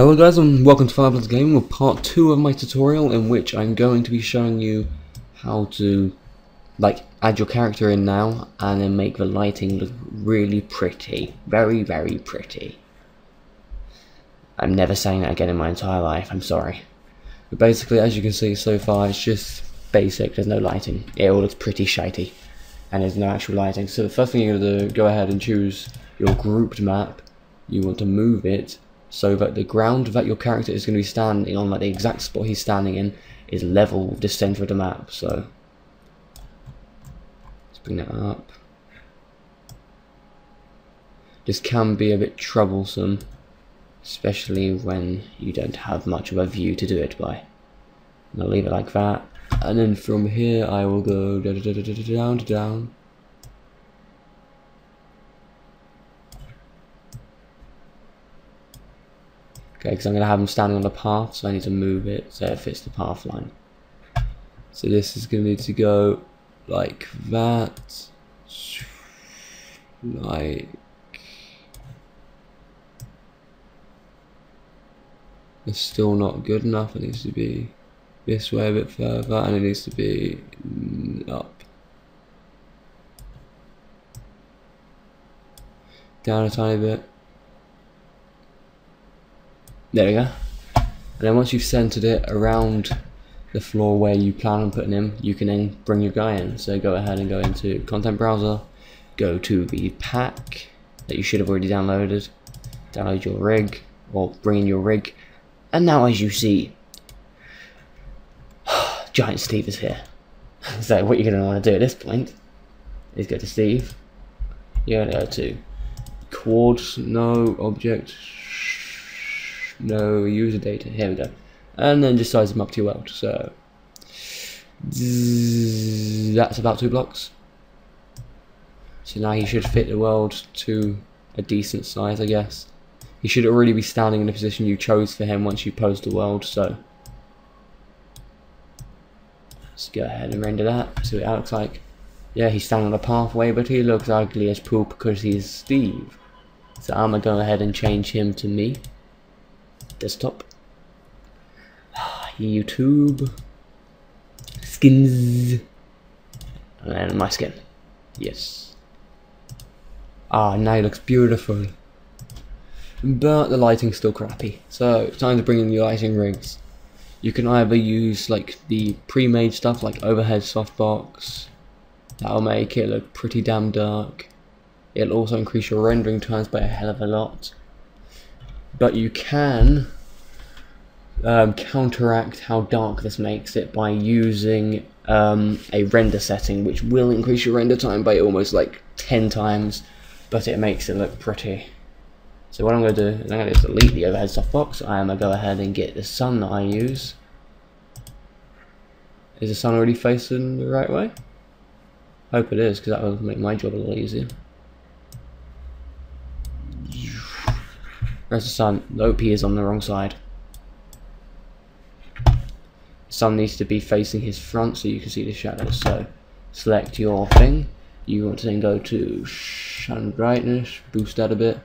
Hello guys and welcome to Firebloods Gaming with part 2 of my tutorial, in which I'm going to be showing you how to add your character in now and then make the lighting look really pretty. Very pretty. I'm never saying that again in my entire life, I'm sorry. But basically, as you can see so far, it's just basic, there's no lighting. It all looks pretty shitey and there's no actual lighting. So the first thing you're going to do, go ahead and choose your grouped map. You want to move it so that the ground that your character is going to be standing on, like the exact spot he's standing in, is level with the center of the map. So let's bring that up. This can be a bit troublesome, especially when you don't have much of a view to do it by. And I'll leave it like that, and then from here I will go down to down. Okay, because I'm going to have him standing on the path, so I need to move it so it fits the path line. So this is going to need to go like that, like it's still not good enough. It needs to be this way a bit further, and it needs to be up, down a tiny bit. There we go. And then once you've centered it around the floor where you plan on putting him, you can then bring your guy in. So go ahead and go into content browser, go to the pack that you should have already downloaded, download your rig, or bring in your rig, and now as you see, Giant Steve is here. So what you're going to want to do at this point is go to Steve, you're going to go to Quad, no object, no user data, here we go, and then just size them up to your world. So that's about 2 blocks. So now he should fit the world to a decent size, I guess. He should already be standing in the position you chose for him once you posed the world. So let's go ahead and render that, see what that looks like. Yeah, he's standing on a pathway, but he looks ugly as poop because he's Steve. So I'm gonna go ahead and change him to me. Desktop, YouTube, skins, and then my skin. Yes. Now he looks beautiful, but the lighting's still crappy. So it's time to bring in your lighting rigs. You can either use like the pre-made stuff like overhead softbox. That'll make it look pretty damn dark. It'll also increase your rendering times by a hell of a lot. But you can counteract how dark this makes it by using a render setting, which will increase your render time by almost like 10 times, but it makes it look pretty. So what I'm going to do is I'm going to just delete the overhead softbox. I'm going to go ahead and get the sun that I use. Is the sun already facing the right way? Hope it is, because that will make my job a little easier. Where's the sun? Nope, he is on the wrong side. The sun needs to be facing his front so you can see the shadows. So select your thing. You want to then go to sun brightness, boost that a bit.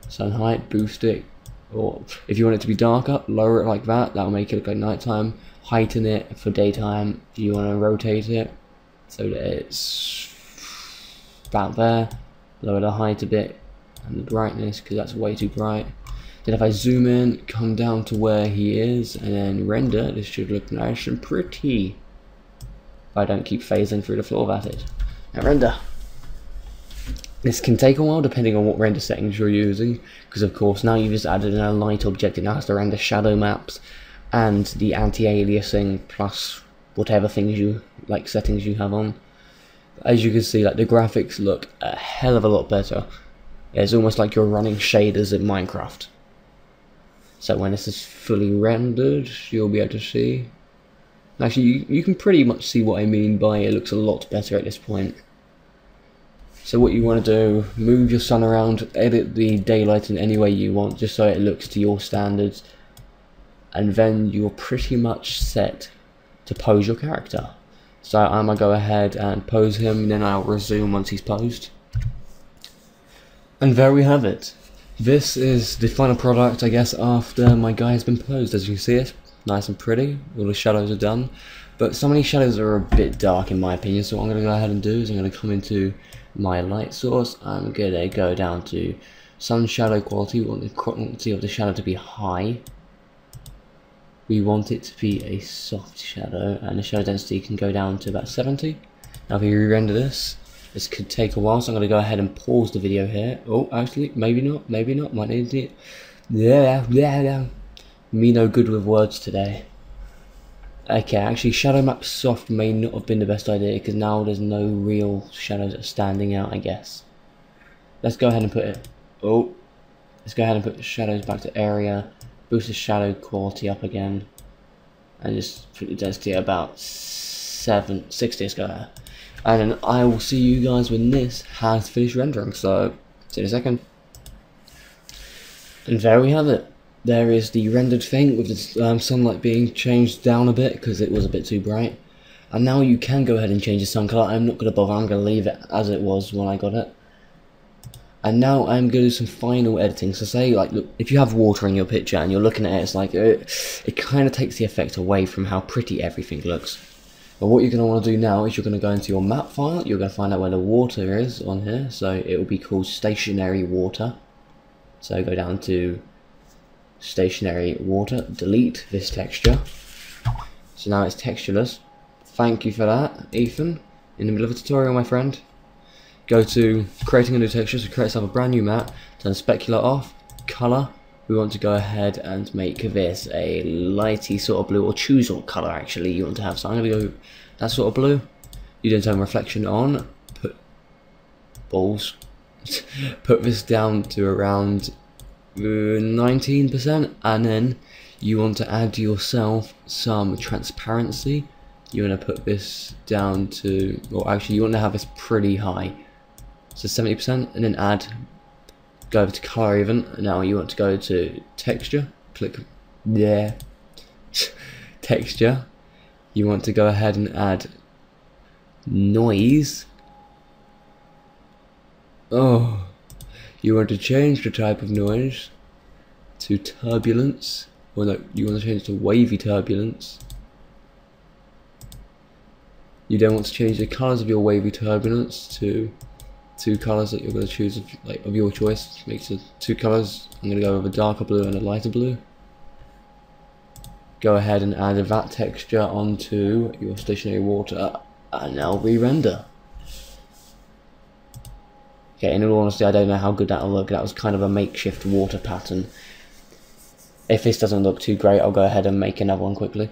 Sun height, boost it. Or if you want it to be darker, lower it like that. That'll make it look like nighttime. Heighten it for daytime. You want to rotate it so that it's about there. Lower the height a bit and the brightness because that's way too bright. Then if I zoom in, come down to where he is, and then render, this should look nice and pretty. If I don't keep phasing through the floor, that's it. Now render. This can take a while depending on what render settings you're using, because of course now you've just added in a light object, it now has to render shadow maps and the anti-aliasing plus whatever things you like settings you have on. As you can see, like the graphics look a hell of a lot better. It's almost like you're running shaders in Minecraft. So when this is fully rendered, you'll be able to see. Actually, you can pretty much see what I mean by it looks a lot better at this point. So what you want to do, move your sun around, edit the daylight in any way you want, just so it looks to your standards. And then you're pretty much set to pose your character. So I'm going to go ahead and pose him, and then I'll resume once he's posed. And there we have it. this is the final product, I guess, after my guy has been posed. As you can see, it's nice and pretty. All the shadows are done. But some of these shadows are a bit dark in my opinion, so what I'm going to go ahead and do is I'm going to come into my light source. I'm going to go down to sun shadow quality. We want the quality of the shadow to be high. We want it to be a soft shadow, and the shadow density can go down to about 70. Now if we re-render this could take a while, so I'm going to go ahead and pause the video here. Oh, actually, maybe not, might need it. Yeah. Me no good with words today. Okay, actually shadow map soft may not have been the best idea, because now there's no real shadows that are standing out, I guess. Let's go ahead and put it, let's go ahead and put the shadows back to area, boost the shadow quality up again, and just put the density at about 60, let's go there. And then I will see you guys when this has finished rendering, so see you in a second. And there we have it. There is the rendered thing with the sunlight being changed down a bit because it was a bit too bright. And now you can go ahead and change the sun color. I'm not going to bother, I'm going to leave it as it was when I got it. And now I'm going to do some final editing. So say, like, look, if you have water in your picture and you're looking at it, it's like, it kind of takes the effect away from how pretty everything looks. But what you're going to want to do now is you're going to go into your map file, you're going to find out where the water is on here. So it will be called stationary water. So go down to stationary water, delete this texture. So now it's textureless. Thank you for that, Ethan. In the middle of a tutorial, my friend. Go to creating a new texture, so create yourself a brand new map, turn specular off, color. We want to go ahead and make this a lighty sort of blue, or choose what color actually you want to have. So I'm going to go that sort of blue. You then turn reflection on, put balls, put this down to around 19%, and then you want to add yourself some transparency. You want to put this down to, or actually you want to have this pretty high, so 70%, and then go over to color even. Now you want to go to texture, click there, texture. You want to go ahead and add noise. Oh, you want to change the type of noise to turbulence. Well, no, you want to change it to wavy turbulence. You then want to change the colors of your wavy turbulence to two colors that you're going to choose of your choice. Makes it two colors. I'm going to go with a darker blue and a lighter blue. Go ahead and add that texture onto your stationary water, and now re-render. Okay, in all honesty, I don't know how good that'll look. That was kind of a makeshift water pattern. If this doesn't look too great, I'll go ahead and make another one quickly.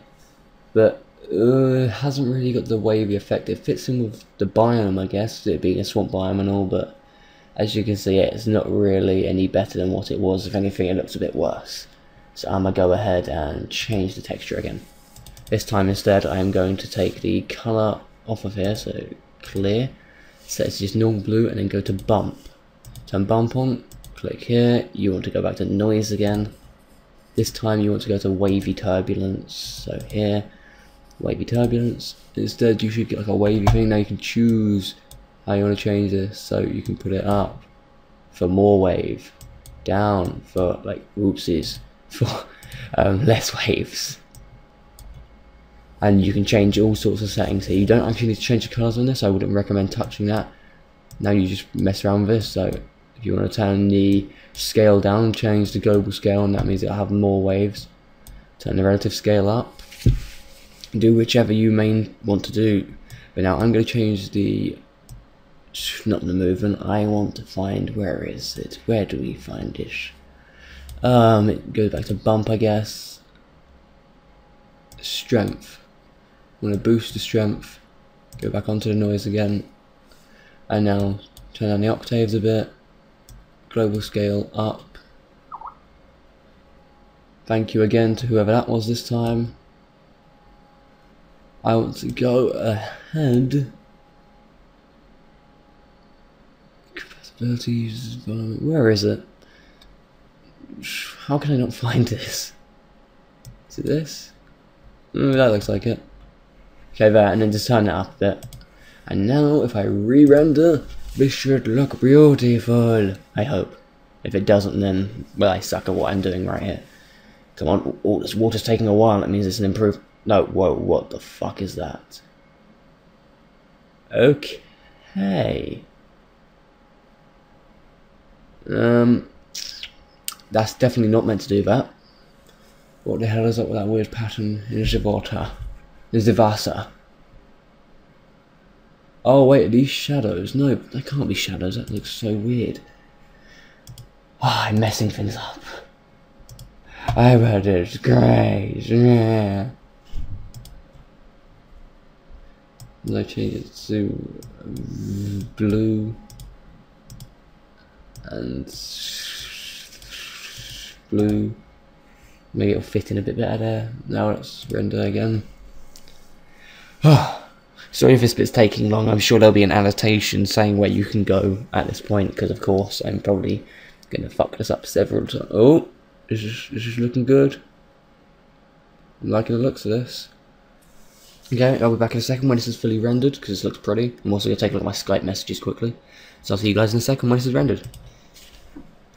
But it hasn't really got the wavy effect. It fits in with the biome, I guess, it being a swamp biome and all, but as you can see, it's not really any better than what it was. If anything, it looks a bit worse. So I'm going to go ahead and change the texture again. This time instead, I am going to take the colour off of here, so clear, set it to just normal blue, and then go to bump. Turn bump on, click here, you want to go back to noise again. This time you want to go to wavy turbulence, so here, wavy turbulence. Instead you should get like a wavy thing. Now you can choose how you want to change this, so you can put it up for more wave, down for like oopsies, for less waves. And you can change all sorts of settings here. You don't actually need to change the colours on this, I wouldn't recommend touching that. Now you just mess around with this, so if you want to turn the scale down, change the global scale, and that means it'll have more waves. Turn the relative scale up. Do whichever you may want to do. But now I'm going to change the, not the movement, I want to find, where is it? Where do we find it? It goes back to bump, I guess. Strength. I'm going to boost the strength. Go back onto the noise again. And now turn down the octaves a bit. Global scale up. Thank you again to whoever that was this time. I want to go ahead. Compatibilities. Where is it? How can I not find this? Is it this? That looks like it. Okay, there, and then just turn it up a bit. And now, if I re-render, this should look beautiful. I hope. If it doesn't, then, well, I suck at what I'm doing right here. Come on, all this water's taking a while, that means it's an improvement. No, whoa, what the fuck is that? Okay. That's definitely not meant to do that. What the hell is up with that weird pattern in Zivota? Zivasa. Oh wait, are these shadows? No, they can't be shadows, that looks so weird. Ah, I'm messing things up. I bet it's great, yeah. Let's change it to blue and blue. Maybe it'll fit in a bit better there. Now let's render again. Sorry if this bit's taking long. I'm sure there'll be an annotation saying where you can go at this point, because of course I'm probably gonna fuck this up several times. Oh, this is looking good. I'm liking the looks of this. Okay, I'll be back in a second when this is fully rendered, because this looks pretty. I'm also gonna take a look at my Skype messages quickly. So I'll see you guys in a second when this is rendered.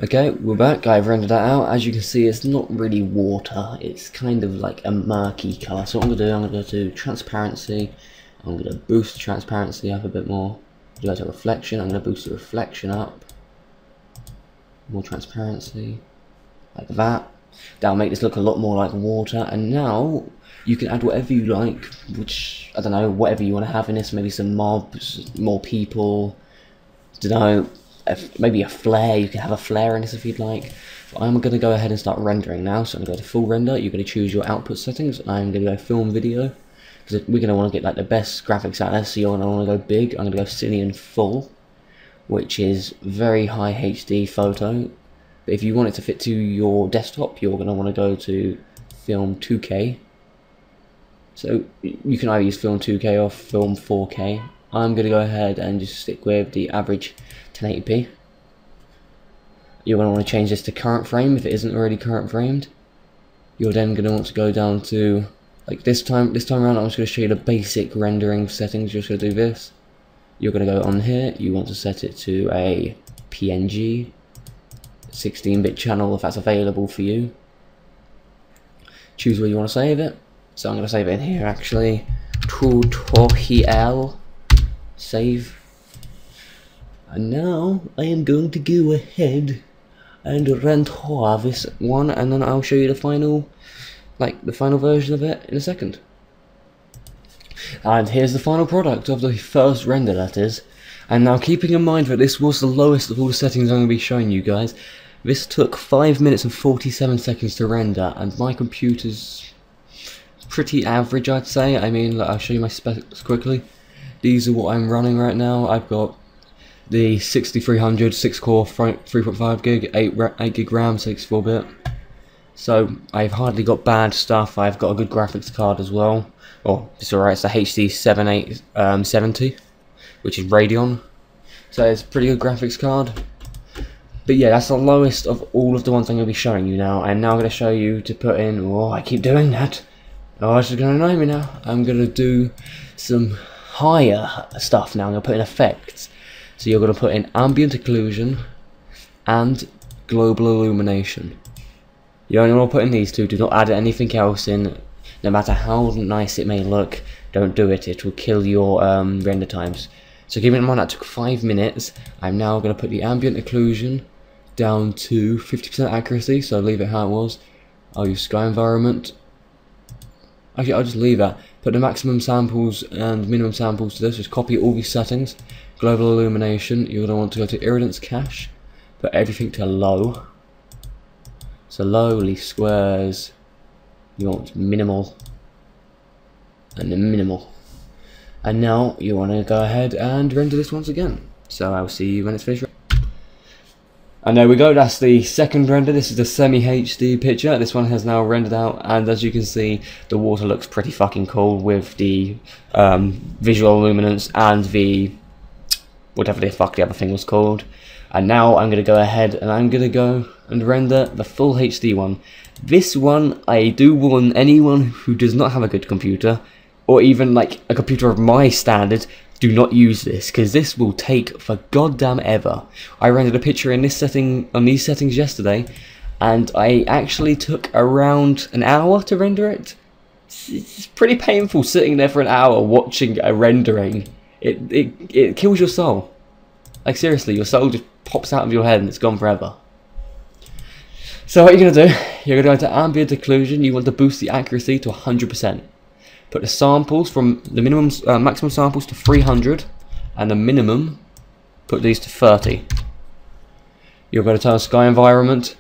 Okay, we're back. I've rendered that out. As you can see, it's not really water. It's kind of like a murky colour. So what I'm going to do, I'm going to go to transparency. I'm going to boost the transparency up a bit more. Go to reflection. I'm going to boost the reflection up. More transparency. Like that. That'll make this look a lot more like water. And now, you can add whatever you like. Which, I don't know, whatever you want to have in this. Maybe some mobs, more people. I don't know. Maybe a flare, you can have a flare in this if you'd like. But I'm going to go ahead and start rendering now, so I'm going to go to full render. You're going to choose your output settings. I'm going to go film video, because we're going to want to get like the best graphics out of this, so you're going to want to go big. I'm going to go Cineon full, which is very high HD photo. But if you want it to fit to your desktop, you're going to want to go to film 2K. So you can either use film 2K or film 4K. I'm going to go ahead and just stick with the average 1080p. You're going to want to change this to current frame if it isn't already current framed. You're then going to want to go down to, like this time around, I'm just going to show you the basic rendering settings. You're just going to do this. You're going to go on here. You want to set it to a PNG, 16-bit channel if that's available for you. Choose where you want to save it. So I'm going to save it in here actually. Tutorial. Save. And now I am going to go ahead and render this one, and then I'll show you the final, the final version of it in a second. And here's the final product of the first render, that is. And now, keeping in mind that this was the lowest of all the settings I'm going to be showing you guys, this took 5 minutes and 47 seconds to render, and my computer's pretty average, I'd say. I mean, I'll show you my specs quickly. These are what I'm running right now. I've got the 6300 6-core 3.5 gig, 8 gig RAM, 64-bit. So I've hardly got bad stuff. I've got a good graphics card as well. Oh, it's alright. It's a HD 7870, which is Radeon. So it's a pretty good graphics card. But yeah, that's the lowest of all of the ones I'm going to be showing you now. I'm now going to show you to put in. Oh, I keep doing that. Oh, this is going to annoy me now. I'm going to do some higher stuff now. I'm going to put in effects. So you're going to put in ambient occlusion and global illumination. You only want to put in these two. Do not add anything else in. No matter how nice it may look, don't do it. It will kill your render times. So keep in mind that took 5 minutes. I'm now going to put the ambient occlusion down to 50% accuracy. So leave it how it was. I'll use sky environment. Actually, I'll just leave that. Put the maximum samples and minimum samples to this. Just copy all these settings. Global illumination, you're going to want to go to irradiance cache. Put everything to low. So low, least squares. You want minimal. And then minimal. And now you want to go ahead and render this once again. So I'll see you when it's finished. And there we go, that's the second render. This is the semi-HD picture. This one has now rendered out, and as you can see, the water looks pretty fucking cool with the visual luminance and the whatever the fuck the other thing was called. And now I'm going to go ahead and I'm going to go and render the full HD one. This one, I do warn anyone who does not have a good computer, or even like a computer of my standard, do not use this, because this will take for goddamn ever. I rendered a picture in this setting, on these settings yesterday, and I actually took around an hour to render it. It's pretty painful sitting there for an hour watching a rendering. It kills your soul. Like seriously, your soul just pops out of your head and it's gone forever. So what you're going to do, you're going to go into ambient occlusion. You want to boost the accuracy to 100%. Put the samples from the minimum, maximum samples to 300, and the minimum, put these to 30. You're going to turn on sky environment,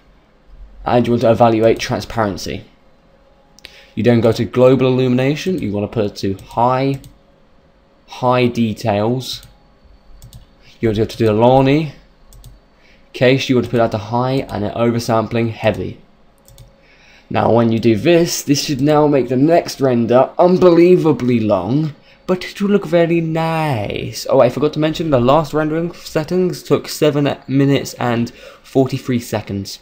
and you want to evaluate transparency. You then go to global illumination. You want to put it to high details. You want to go to Delaunay. Case, you want to put that to high, and then oversampling heavy. Now when you do this should now make the next render unbelievably long, but it will look very nice. Oh, I forgot to mention the last rendering settings took 7 minutes and 43 seconds.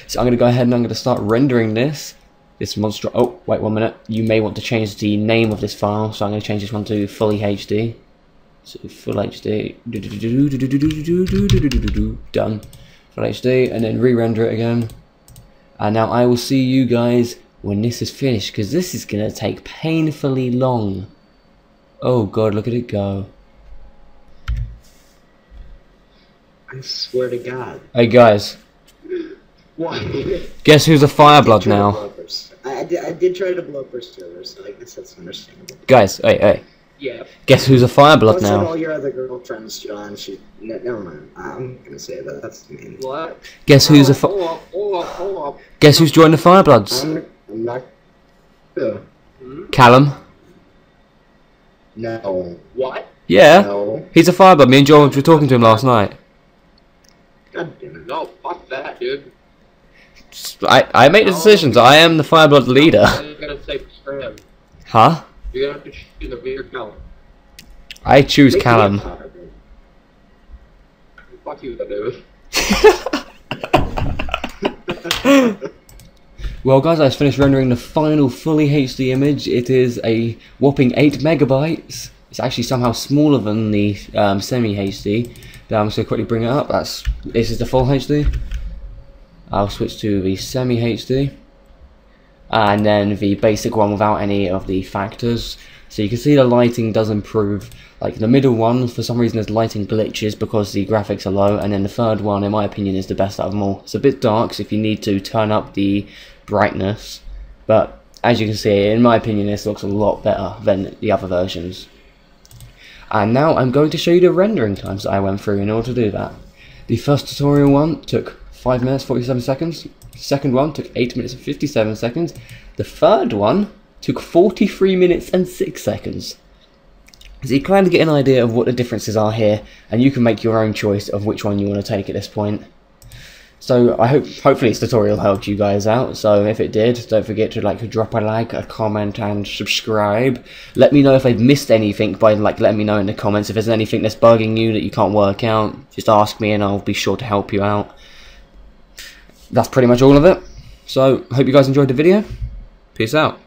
So I'm going to go ahead and I'm going to start rendering this monster. Oh, wait 1 minute. You may want to change the name of this file, so I'm going to change this one to fully HD. So full HD, done, full HD, and then re-render it again. And now I will see you guys when this is finished, because this is going to take painfully long. Oh god, look at it go. I swear to God. Hey guys. What? Guess who's a Fireblood now? I did try to blow up her server, so I guess that's understandable. Guys, hey. Yeah. Guess who's a Fireblood now? All your other girlfriends, John. Never mind. I'm gonna say that. That's mean. What? Guess who's a Hold up. Guess who's joined the Firebloods? I'm not. Callum. No. What? Yeah. No. He's a Fireblood. Me and George were talking to him last night. God damn it. No, fuck that, dude. I make the decisions. I am the Fireblood leader. You're gonna say him. Huh? You're gonna have to choose a weird Callum. I choose Callum. Fuck you, dude. Well guys, I just finished rendering the final fully HD image. It is a whopping 8 megabytes. It's actually somehow smaller than the semi HD. Now I'm just going to quickly bring it up. This is the full HD. I'll switch to the semi HD. And then the basic one without any of the factors. So you can see the lighting does improve. Like the middle one, for some reason there's lighting glitches because the graphics are low, and then the third one, in my opinion, is the best out of them all. It's a bit dark, so if you need to turn up the brightness, but as you can see, in my opinion, this looks a lot better than the other versions. And now I'm going to show you the rendering times that I went through in order to do that. The first tutorial one took 5 minutes 47 seconds. The second one took 8 minutes and 57 seconds. The third one took 43 minutes and 6 seconds. So you kind of get an idea of what the differences are here, and you can make your own choice of which one you want to take at this point. So I hopefully this tutorial helped you guys out. So if it did, don't forget to drop a like, a comment, and subscribe. Let me know if I've missed anything by letting me know in the comments. If there's anything that's bugging you that you can't work out, just ask me and I'll be sure to help you out. That's pretty much all of it. So hope you guys enjoyed the video. Peace out.